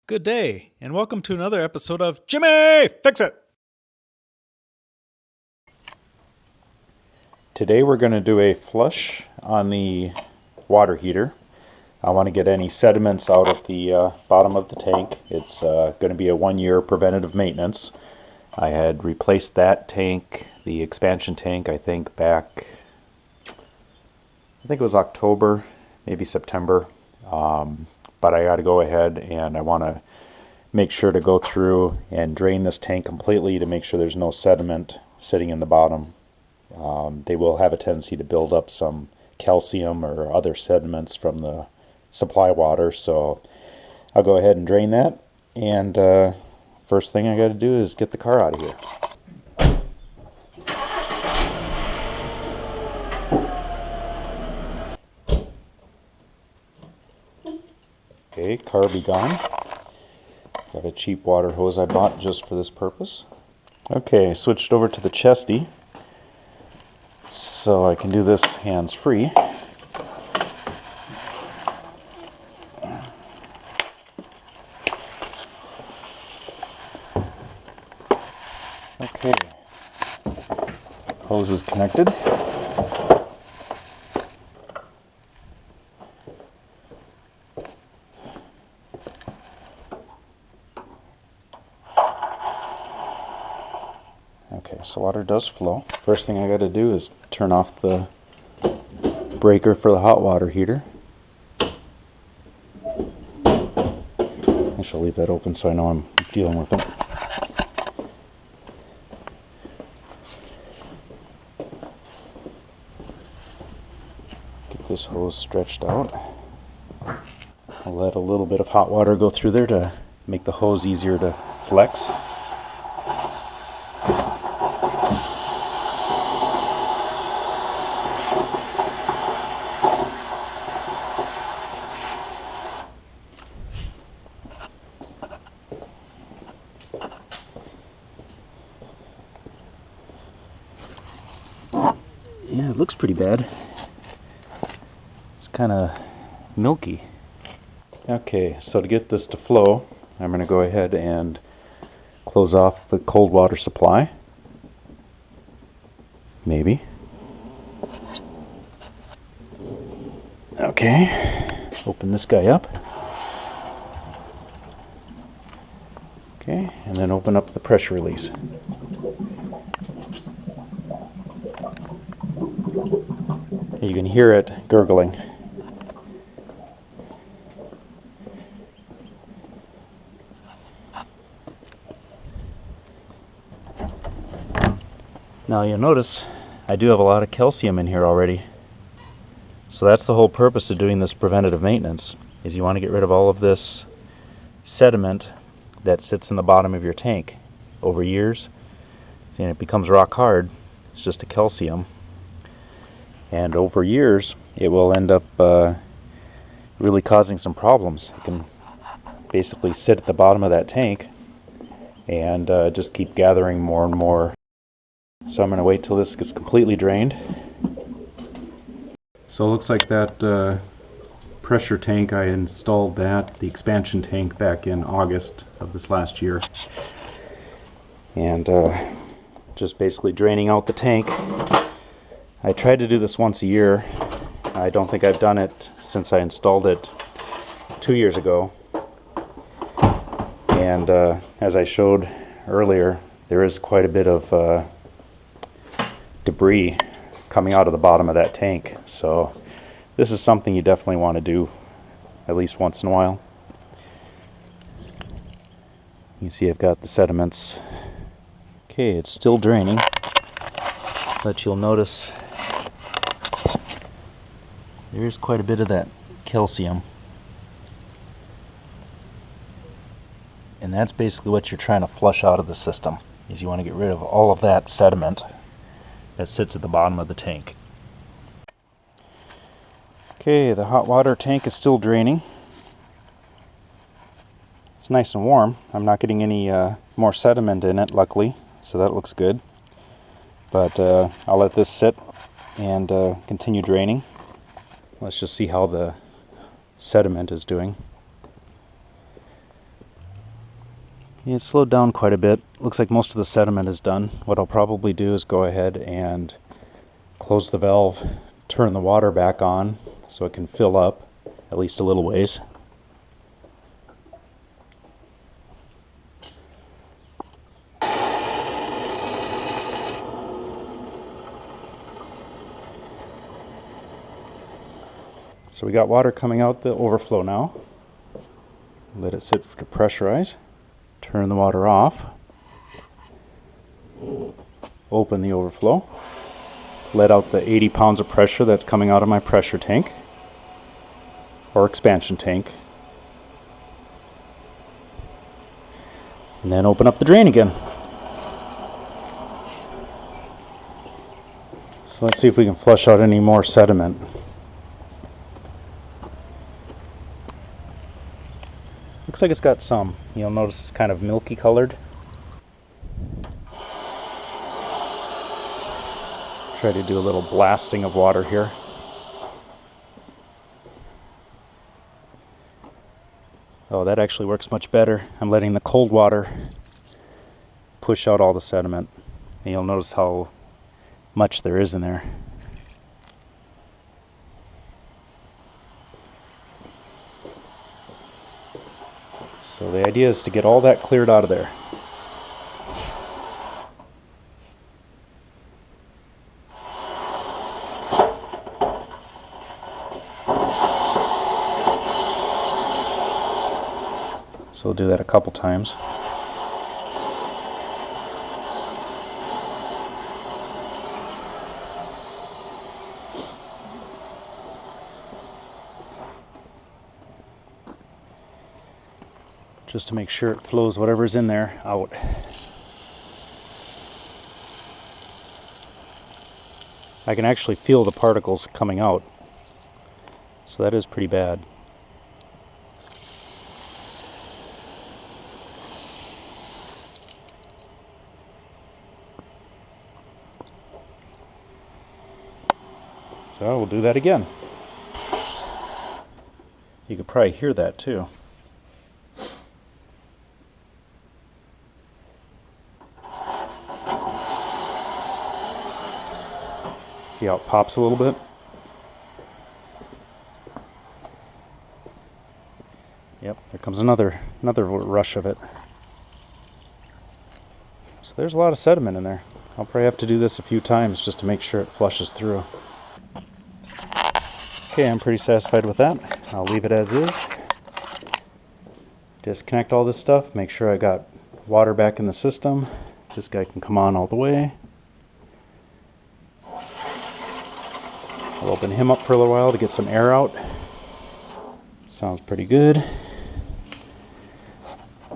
Good day, and welcome to another episode of Jimmy Fix It! Today we're going to do a flush on the water heater. I want to get any sediments out of the bottom of the tank. It's going to be a 1-year preventative maintenance. I had replaced that tank, the expansion tank, I think it was October, maybe September. But I got to go ahead and I want to make sure to go through and drain this tank completely to make sure there's no sediment sitting in the bottom. They will have a tendency to build up some calcium or other sediments from the supply water, so I'll go ahead and drain that. And first thing I got to do is get the car out of here. Okay, car be gone. Got a cheap water hose I bought just for this purpose. Okay, switched over to the chesty so I can do this hands-free. Okay, hose is connected. Okay, so water does flow. First thing I got to do is turn off the breaker for the hot water heater. I shall leave that open so I know I'm dealing with it. Get this hose stretched out. I'll let a little bit of hot water go through there to make the hose easier to flex. Yeah, it looks pretty bad. It's kind of milky. Okay, so to get this to flow, I'm going to go ahead and close off the cold water supply. Maybe. Okay, open this guy up. Okay, and then open up the pressure release. You can hear it gurgling. Now you'll notice I do have a lot of calcium in here already. So that's the whole purpose of doing this preventative maintenance, is you want to get rid of all of this sediment that sits in the bottom of your tank over years. And it becomes rock hard. It's just a calcium. And over years, it will end up really causing some problems. It can basically sit at the bottom of that tank and just keep gathering more and more. So I'm going to wait till this gets completely drained. So it looks like that pressure tank, I installed that, the expansion tank, back in August of this last year. And just basically draining out the tank. I tried to do this once a year. I don't think I've done it since I installed it 2 years ago. And as I showed earlier, there is quite a bit of debris coming out of the bottom of that tank. So this is something you definitely want to do at least once in a while. You see I've got the sediments. Okay, it's still draining, but you'll notice there's quite a bit of that calcium. And that's basically what you're trying to flush out of the system, is you want to get rid of all of that sediment that sits at the bottom of the tank. Okay, the hot water tank is still draining. It's nice and warm. I'm not getting any more sediment in it, luckily, so that looks good. But I'll let this sit and continue draining. Let's just see how the sediment is doing. Yeah, it's slowed down quite a bit. Looks like most of the sediment is done. What I'll probably do is go ahead and close the valve, turn the water back on so it can fill up at least a little ways. So we got water coming out the overflow now. Let it sit to pressurize. Turn the water off. Open the overflow. Let out the 80 pounds of pressure that's coming out of my pressure tank or expansion tank. And then open up the drain again. So let's see if we can flush out any more sediment. Looks like it's got some. You'll notice it's kind of milky colored. Try to do a little blasting of water here. Oh, that actually works much better. I'm letting the cold water push out all the sediment. And you'll notice how much there is in there. So the idea is to get all that cleared out of there. So we'll do that a couple times. Just to make sure it flows whatever's in there out. I can actually feel the particles coming out, so that is pretty bad. So we'll do that again. You could probably hear that too. See how it pops a little bit? Yep, there comes another rush of it. So there's a lot of sediment in there. I'll probably have to do this a few times just to make sure it flushes through. Okay, I'm pretty satisfied with that. I'll leave it as is. Disconnect all this stuff, make sure I got water back in the system. This guy can come on all the way. I'll open him up for a little while to get some air out. Sounds pretty good.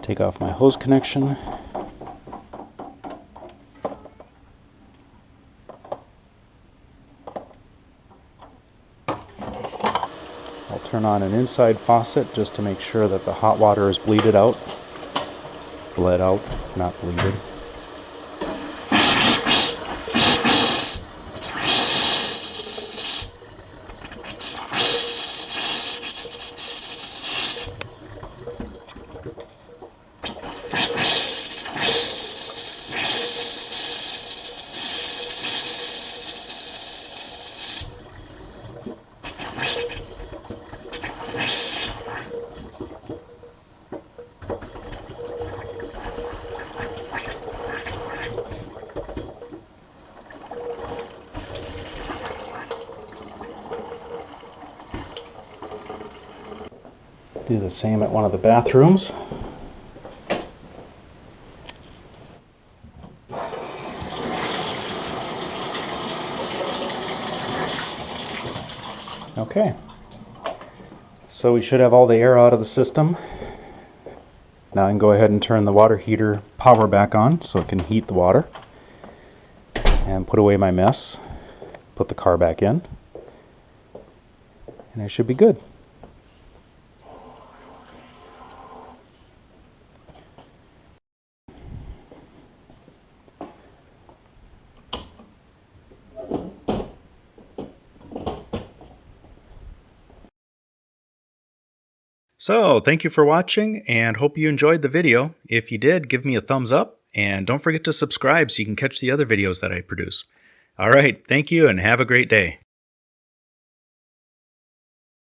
Take off my hose connection. I'll turn on an inside faucet just to make sure that the hot water is bleeded out. Bled out, not bleeded. Do the same at one of the bathrooms. Okay, so we should have all the air out of the system. Now I can go ahead and turn the water heater power back on so it can heat the water and put away my mess, put the car back in, and I should be good. So thank you for watching and hope you enjoyed the video. If you did, give me a thumbs up and don't forget to subscribe so you can catch the other videos that I produce. All right, thank you and have a great day.